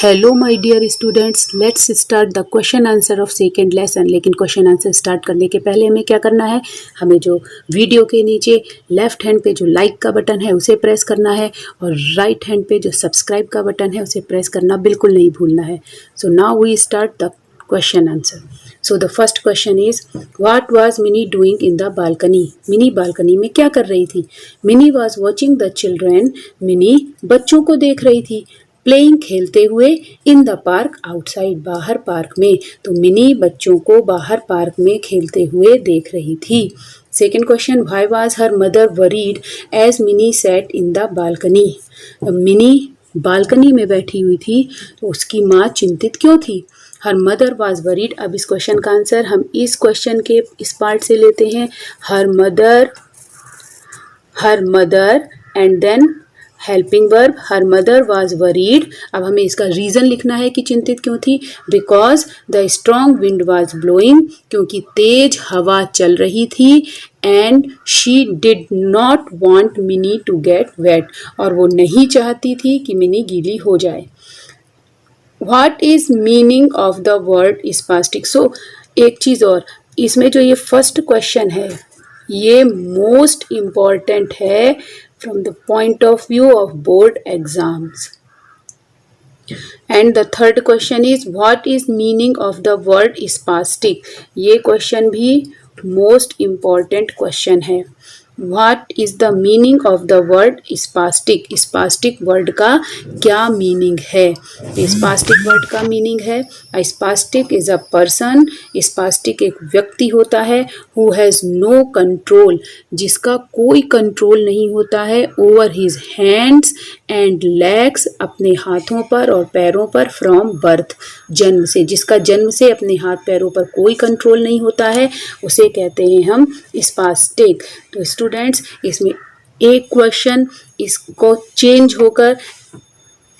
Hello my dear students, let's start the question answer of second lesson. लेकिन question answer start करने के पहले हमें क्या करना है, हमें जो वीडियो के नीचे लेफ्ट हैंड पे जो लाइक का बटन है उसे प्रेस करना है और राइट हैंड पे जो सब्सक्राइब का बटन है उसे प्रेस करना बिल्कुल नहीं भूलना है। So now we start the question answer. So the first question is what was Mini doing in the balcony. Mini balcony में क्या कर रही थी? Mini was watching the children. Mini बच्चों को देख रही थी। प्लेइंग खेलते हुए इन द पार्क आउटसाइड, बाहर पार्क में। तो मिनी बच्चों को बाहर पार्क में खेलते हुए देख रही थी। Second question, why was her mother worried as Mini sat in the balcony. Mini balcony में बैठी हुई थी तो उसकी माँ चिंतित क्यों थी? हर मदर वाज वरीड। अब इस क्वेश्चन का आंसर हम इस क्वेश्चन के इस पार्ट से लेते हैं। Her mother and then helping verb, her mother was worried. अब हमें इसका रीज़न लिखना है कि चिंतित क्यों थी। Because the strong wind was blowing, क्योंकि तेज हवा चल रही थी। And she did not want Mini to get wet, और वो नहीं चाहती थी कि मिनी गीली हो जाए। What is meaning of the word spastic. So एक चीज़ और, इसमें जो ये फर्स्ट क्वेश्चन है ये मोस्ट इम्पॉर्टेंट है from the point of view of board exams. And the third question is what is meaning of the word spastic. ये question भी most important question है। What is the meaning of the word spastic? spastic word का क्या meaning है? spastic word का meaning है a spastic is a person. spastic एक व्यक्ति होता है who has no control, जिसका कोई कंट्रोल नहीं होता है over his hands and legs, अपने हाथों पर और पैरों पर from birth, जन्म से। जिसका जन्म से अपने हाथ पैरों पर कोई कंट्रोल नहीं होता है उसे कहते हैं हम स्पास्टिक। तो स्टूडेंट्स, इसमें एक क्वेश्चन इसको चेंज होकर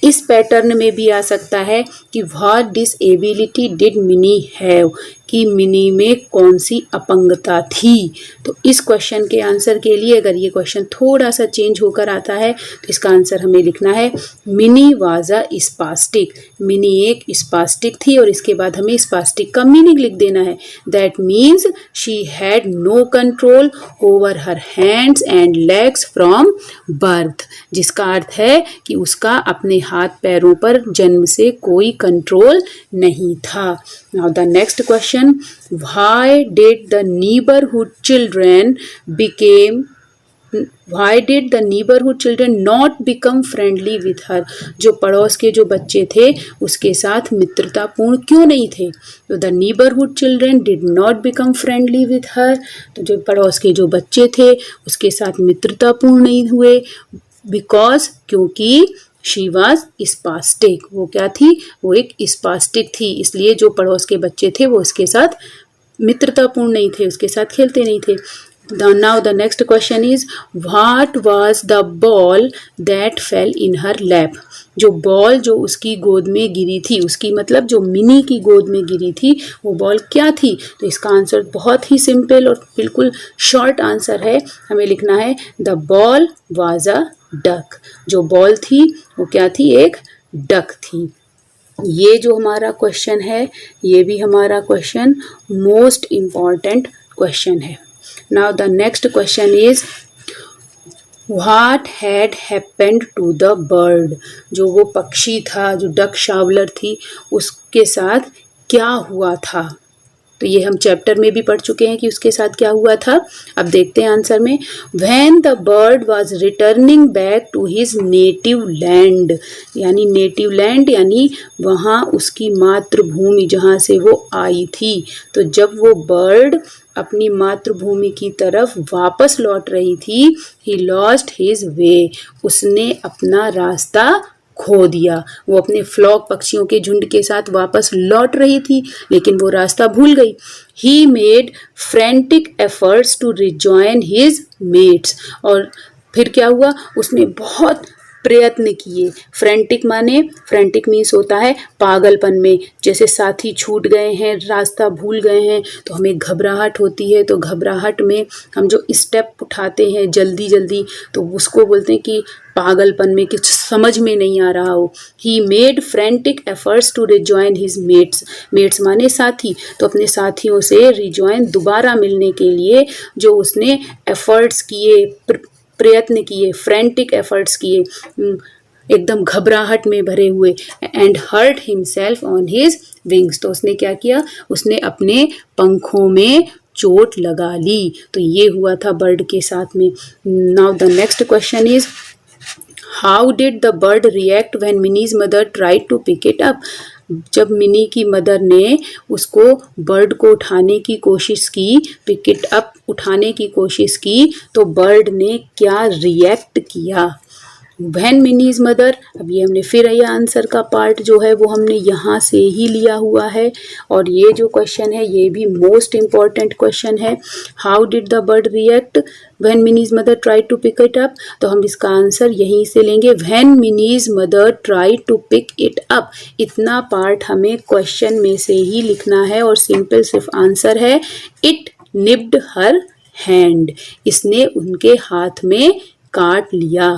इस पैटर्न में भी आ सकता है कि what disability did mini have, कि मिनी में कौन सी अपंगता थी। तो इस क्वेश्चन के आंसर के लिए अगर ये क्वेश्चन थोड़ा सा चेंज होकर आता है तो इसका आंसर हमें लिखना है mini was a spastic. Mini एक स्पास्टिक थी और इसके बाद हमें स्पास्टिक का मीनिंग लिख देना है। That means she had no control over her hands and legs from birth, जिसका अर्थ है कि उसका अपने हाथ पैरों पर जन्म से कोई कंट्रोल नहीं था। Now the next question, why did the neighborhood children not become friendly with her. जो पड़ोस के जो बच्चे थे उसके साथ मित्रतापूर्ण क्यों नहीं थे? तो the neighborhood children did not become friendly with her, तो जो पड़ोस के जो बच्चे थे उसके साथ मित्रतापूर्ण नहीं हुए। बिकॉज, क्योंकि शी वॉज स्पास्टिक, वो क्या थी? वो एक स्पास्टिक थी, इसलिए जो पड़ोस के बच्चे थे वो उसके साथ मित्रतापूर्ण नहीं थे, उसके साथ खेलते नहीं थे। Now the next question is what was the ball that fell in her lap. जो बॉल जो उसकी गोद में गिरी थी, उसकी मतलब जो मिनी की गोद में गिरी थी, वो बॉल क्या थी? तो इसका आंसर बहुत ही सिंपल और बिल्कुल शॉर्ट आंसर है। हमें लिखना है the ball was a duck. जो बॉल थी वो क्या थी? एक डक थी। ये जो हमारा क्वेश्चन है ये भी हमारा क्वेश्चन मोस्ट इम्पॉर्टेंट क्वेश्चन है। Now the next question is what had happened to the bird. जो वो पक्षी था, जो डक शावलर थी, उसके साथ क्या हुआ था? तो ये हम चैप्टर में भी पढ़ चुके हैं कि उसके साथ क्या हुआ था। अब देखते हैं आंसर में। When the bird was returning back to his native land, यानी नेटिव लैंड यानी वहाँ उसकी मातृभूमि जहाँ से वो आई थी। तो जब वो बर्ड अपनी मातृभूमि की तरफ वापस लौट रही थी, he lost his way, उसने अपना रास्ता खो दिया। वो अपने फ्लॉक पक्षियों के झुंड के साथ वापस लौट रही थी लेकिन वो रास्ता भूल गई। He made frantic efforts to rejoin his mates, और फिर क्या हुआ? उसने बहुत प्रयत्न किए। फ्रेंटिक माने, फ्रेंटिक मीन्स होता है पागलपन में, जैसे साथी छूट गए हैं, रास्ता भूल गए हैं तो हमें घबराहट होती है, तो घबराहट में हम जो स्टेप उठाते हैं जल्दी जल्दी तो उसको बोलते हैं कि पागलपन में, कुछ समझ में नहीं आ रहा हो। He made frantic efforts to rejoin his mates, mates माने साथी, तो अपने साथियों से रिजॉइन दोबारा मिलने के लिए जो उसने एफर्ट्स किए, प्रयत्न किए, फ्रेंटिक एफर्ट्स किए, एकदम घबराहट में भरे हुए। And hurt himself on his wings, तो उसने क्या किया, उसने अपने पंखों में चोट लगा ली। तो ये हुआ था बर्ड के साथ में। Now the next question is how did the bird react when Mini's mother tried to pick it up. जब मिनी की मदर ने उसको बर्ड को उठाने की कोशिश की, पिक इट अप उठाने की कोशिश की, तो बर्ड ने क्या रिएक्ट किया। व्हेन मिनीज मदर, अब ये हमने फिर ये आंसर का पार्ट जो है वो हमने यहाँ से ही लिया हुआ है, और ये जो क्वेश्चन है ये भी मोस्ट इम्पॉर्टेंट क्वेश्चन है। How did the bird react when Mini's mother tried to pick it up, तो हम इसका आंसर यहीं से लेंगे, when Mini's mother tried to pick it up. इतना पार्ट हमें क्वेश्चन में से ही लिखना है, और सिंपल सिर्फ आंसर है इट निब्ड हर हैंड, इसने उनके हाथ में काट लिया।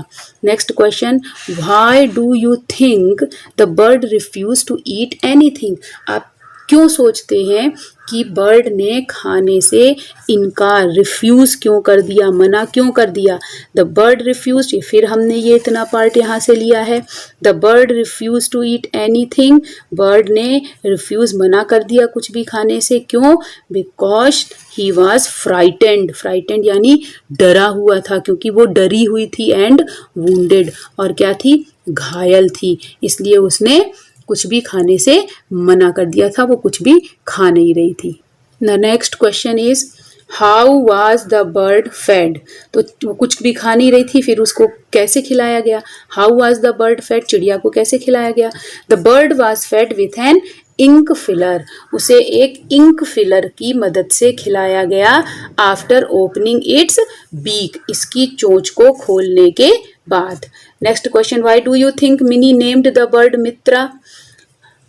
Next question, why do you think the bird refuse to eat anything. आप क्यों सोचते हैं कि बर्ड ने खाने से इनकार, रिफ्यूज क्यों कर दिया, मना क्यों कर दिया। द बर्ड रिफ्यूज, ये फिर हमने ये इतना पार्ट यहाँ से लिया है। The bird refuse to eat anything, bird ने रिफ्यूज मना कर दिया कुछ भी खाने से, क्यों, because he was frightened, frightened यानी डरा हुआ था, क्योंकि वो डरी हुई थी, एंड वुंडेड, और क्या थी, घायल थी, इसलिए उसने कुछ भी खाने से मना कर दिया था, वो कुछ भी खा नहीं रही थी। The next question is how was the bird fed, तो वो कुछ भी खा नहीं रही थी, फिर उसको कैसे खिलाया गया। How was the bird fed, चिड़िया को कैसे खिलाया गया। The bird was fed with an ink filler, उसे एक इंक फिलर की मदद से खिलाया गया। आफ्टर ओपनिंग इट्स बीक, इसकी चोंच को खोलने के बाद। Next question, why do you think Mini named the bird Mitra.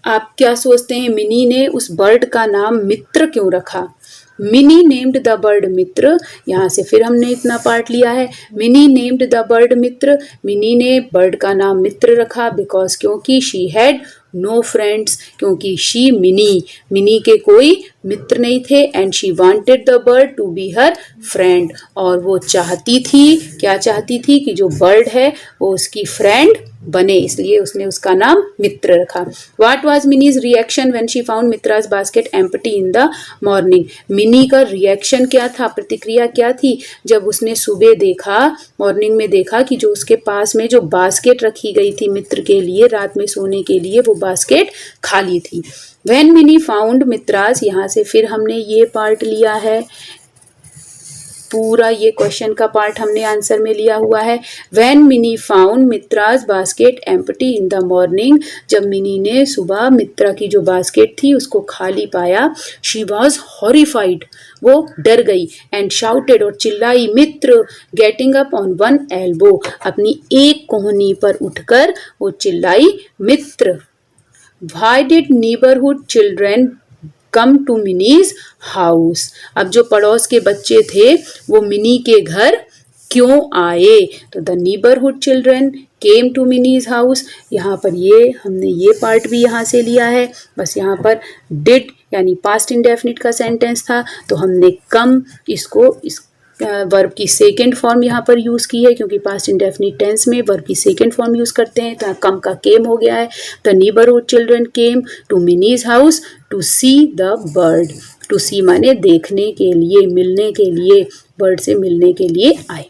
आप क्या सोचते हैं मिनी ने उस बर्ड का नाम मित्र क्यों रखा। Mini named the bird Mitra, यहाँ से फिर हमने इतना पार्ट लिया है। Mini named the bird Mitra, Mini ने बर्ड का नाम मित्र रखा, बिकॉज क्योंकि शी हैड नो फ्रेंड्स, क्योंकि शी मिनी, मिनी के कोई मित्र नहीं थे, and she wanted the bird to be her friend, और वो चाहती थी, क्या चाहती थी, कि जो बर्ड है वो उसकी फ्रेंड बने, इसलिए उसने उसका नाम मित्र रखा। What was Mini's reaction when she found Mitra's basket empty in the morning, Mini का रिएक्शन क्या था, प्रतिक्रिया क्या थी, जब उसने सुबह देखा, मॉर्निंग में देखा कि जो उसके पास में जो बास्केट रखी गई थी मित्र के लिए रात में सोने के लिए, वो बास्केट खाली थी। व्हेन मिनी फाउंड मित्राज, यहाँ से फिर हमने ये पार्ट लिया है, पूरा ये क्वेश्चन का पार्ट हमने आंसर में लिया हुआ है। When Mini found Mitra's basket empty in the morning, जब मिनी ने सुबह मित्रा की जो बास्केट थी उसको खाली पाया, शी वॉज हॉरिफाइड, वो डर गई, एंड शाउटेड, और चिल्लाई, Mitra, getting up on one elbow, अपनी एक कोहनी पर उठकर वो चिल्लाई, Mitra. Why did neighbourhood children come to Mini's house, अब जो पड़ोस के बच्चे थे वो मिनी के घर क्यों आए, तो the neighbourhood children came to Mini's house. यहाँ पर ये हमने ये पार्ट भी यहाँ से लिया है, बस यहाँ पर डिड यानी पास्ट इंडेफिनिट का सेंटेंस था, तो हमने कम इसको इस वर्ब की सेकेंड फॉर्म यहाँ पर यूज की है, क्योंकि पास्ट इंडेफिनिट टेंस में वर्ब की सेकेंड फॉर्म यूज करते हैं, तो कम का केम हो गया है। The neighbourhood children came to Mini's house to see the bird, to see माने देखने के लिए, मिलने के लिए, बर्ड से मिलने के लिए आए।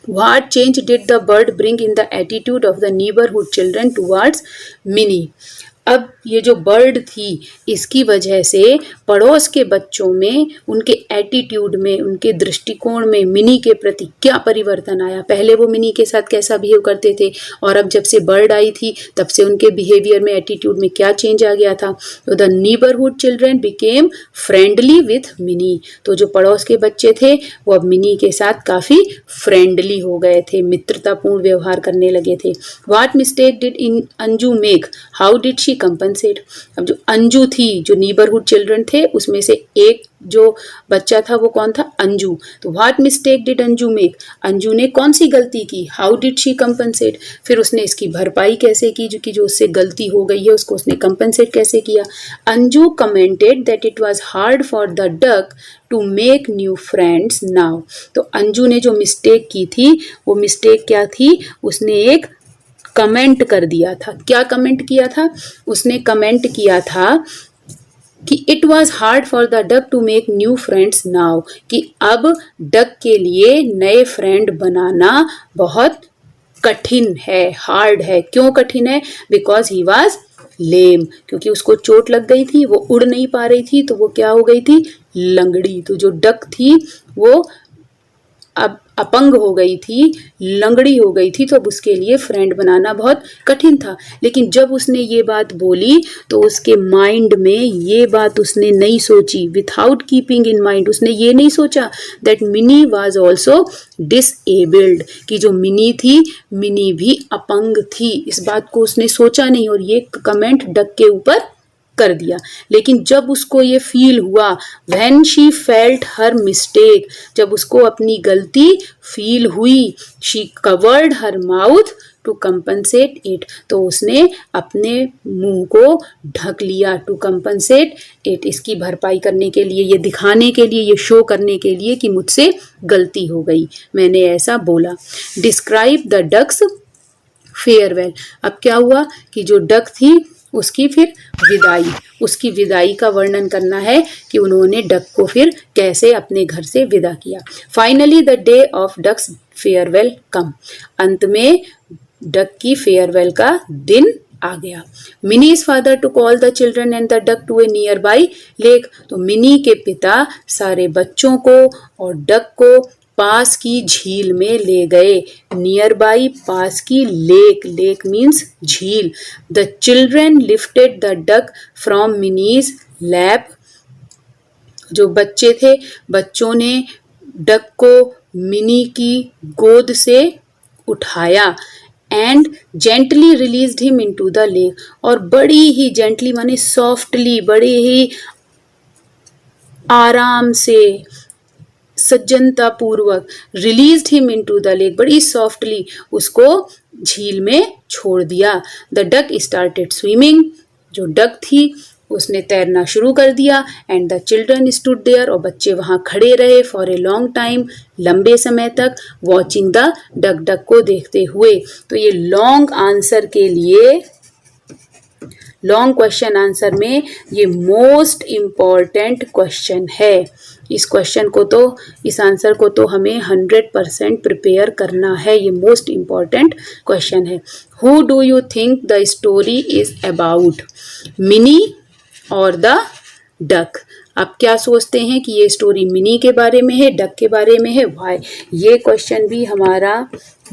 What change did the bird bring in the attitude of the neighborhood children towards Minnie? अब ये जो बर्ड थी इसकी वजह से पड़ोस के बच्चों में, उनके एटीट्यूड में, उनके दृष्टिकोण में मिनी के प्रति क्या परिवर्तन आया। पहले वो मिनी के साथ कैसा बिहेव करते थे और अब जब से बर्ड आई थी तब से उनके बिहेवियर में, एटीट्यूड में क्या चेंज आ गया था। तो the neighbourhood children became friendly with Mini. तो जो पड़ोस के बच्चे थे वो अब मिनी के साथ काफ़ी फ्रेंडली हो गए थे, मित्रतापूर्ण व्यवहार करने लगे थे। What mistake did in Anju make, how did she compensate. अब जो अंजू थी, जो नीबरहुड चिल्ड्रन थे उसमें से एक जो बच्चा था वो कौन था, अंजू। तो what mistake did Anju make, Anju ने कौन सी गलती की। हाउ डिड शी कंपनसेट, फिर उसने इसकी भरपाई कैसे की, जो उससे गलती हो गई है उसको उसने कंपनसेट कैसे किया। Anju commented that it was hard for the duck to make new friends now. तो अंजू ने जो मिस्टेक की थी वो मिस्टेक क्या थी, उसने एक कमेंट कर दिया था। क्या कमेंट किया था, उसने कमेंट किया था कि it was hard for the duck to make new friends now, कि अब डक के लिए नए फ्रेंड बनाना बहुत कठिन है, हार्ड है। क्यों कठिन है, बिकॉज ही वॉज लेम, क्योंकि उसको चोट लग गई थी, वो उड़ नहीं पा रही थी, तो वो क्या हो गई थी, लंगड़ी। तो जो डक थी वो अब अपंग हो गई थी, लंगड़ी हो गई थी, तो अब उसके लिए फ्रेंड बनाना बहुत कठिन था। लेकिन जब उसने ये बात बोली तो उसके माइंड में ये बात उसने नहीं सोची, विथआउट कीपिंग इन माइंड, उसने ये नहीं सोचा that mini was also disabled, कि जो मिनी थी, मिनी भी अपंग थी। इस बात को उसने सोचा नहीं और ये कमेंट डक के ऊपर कर दिया। लेकिन जब उसको ये फील हुआ, when she felt her mistake, जब उसको अपनी गलती फील हुई, she covered her mouth to compensate it, तो उसने अपने मुंह को ढक लिया, टू कंपनसेट इट, इसकी भरपाई करने के लिए, ये दिखाने के लिए, ये शो करने के लिए कि मुझसे गलती हो गई, मैंने ऐसा बोला। Describe the duck's farewell. अब क्या हुआ कि जो डक थी उसकी फिर विदाई, उसकी विदाई का वर्णन करना है कि उन्होंने डक को फिर कैसे अपने घर से विदा किया। Finally the day of ducks farewell come, अंत में डक की फेयरवेल का दिन आ गया। Mini's father to call the children and the duck to a nearby lake. तो मिनी के पिता सारे बच्चों को और डक को पास की झील में ले गए। नियर बाई, पास की, लेक, लेक मीन्स झील। The children lifted the duck from minis lap. जो बच्चे थे, बच्चों ने डक को मिनी की गोद से उठाया and gently released him into the lake, और बड़ी ही जेंटली माने सॉफ्टली, बड़े ही आराम से, सज्जनता पूर्वक, released him into the lake, बड़ी सॉफ्टली उसको झील में छोड़ दिया। द डक स्टार्टेड स्विमिंग, जो डक थी उसने तैरना शुरू कर दिया। And the children stood there, और बच्चे वहां खड़े रहे फॉर ए लॉन्ग टाइम, लंबे समय तक, वॉचिंग द डक, डक को देखते हुए। तो ये लॉन्ग आंसर के लिए, लॉन्ग क्वेश्चन आंसर में ये मोस्ट इम्पॉर्टेंट क्वेश्चन है। इस क्वेश्चन को तो, इस आंसर को तो हमें 100% प्रिपेयर करना है, ये मोस्ट इम्पॉर्टेंट क्वेश्चन है। Who do you think the story is about, mini और द डक। आप क्या सोचते हैं कि ये स्टोरी मिनी के बारे में है, डक के बारे में है, व्हाई। ये क्वेश्चन भी हमारा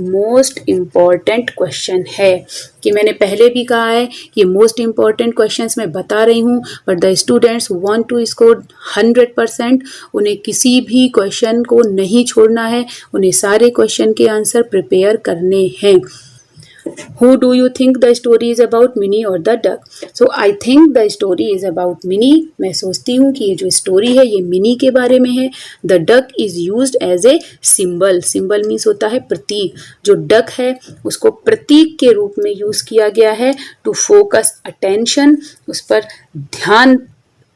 मोस्ट इम्पॉर्टेंट क्वेश्चन है, कि मैंने पहले भी कहा है कि मोस्ट इम्पॉर्टेंट क्वेश्चंस मैं बता रही हूँ, but the students want to score 100%, उन्हें किसी भी क्वेश्चन को नहीं छोड़ना है, उन्हें सारे क्वेश्चन के आंसर प्रिपेयर करने हैं। Who do you think the story is about, Minnie or the duck? So I think the story is about Minnie. मैं सोचती हूँ कि ये जो स्टोरी है ये मिनी के बारे में है। The duck is used as a symbol. Symbol means होता है प्रतीक। जो डक है उसको प्रतीक के रूप में यूज किया गया है to focus attention, उस पर ध्यान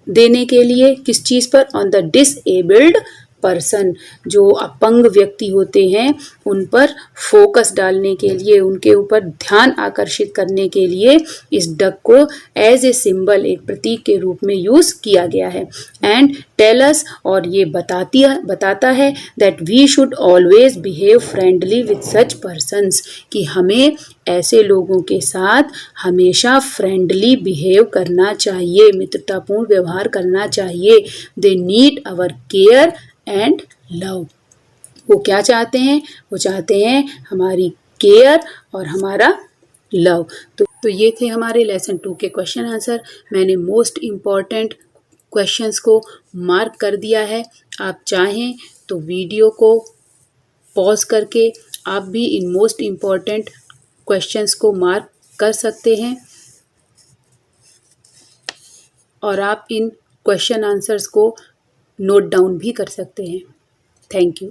देने के लिए, किस चीज पर, on the disabled पर्सन, जो अपंग व्यक्ति होते हैं उन पर फोकस डालने के लिए, उनके ऊपर ध्यान आकर्षित करने के लिए इस डक को एज ए सिंबल, एक प्रतीक के रूप में यूज किया गया है। एंड टेल अस, और ये बताता है that we should always behave friendly with such persons, कि हमें ऐसे लोगों के साथ हमेशा फ्रेंडली बिहेव करना चाहिए, मित्रतापूर्ण व्यवहार करना चाहिए। They need our care and love. वो क्या चाहते हैं? वो चाहते हैं हमारी केयर और हमारा लव। तो ये थे हमारे लेसन 2 के क्वेश्चन आंसर। मैंने मोस्ट इम्पॉर्टेंट क्वेश्चंस को मार्क कर दिया है। आप चाहें तो वीडियो को पॉज करके आप भी इन मोस्ट इम्पॉर्टेंट क्वेश्चंस को मार्क कर सकते हैं और आप इन क्वेश्चन आंसर्स को नोट डाउन भी कर सकते हैं। Thank you.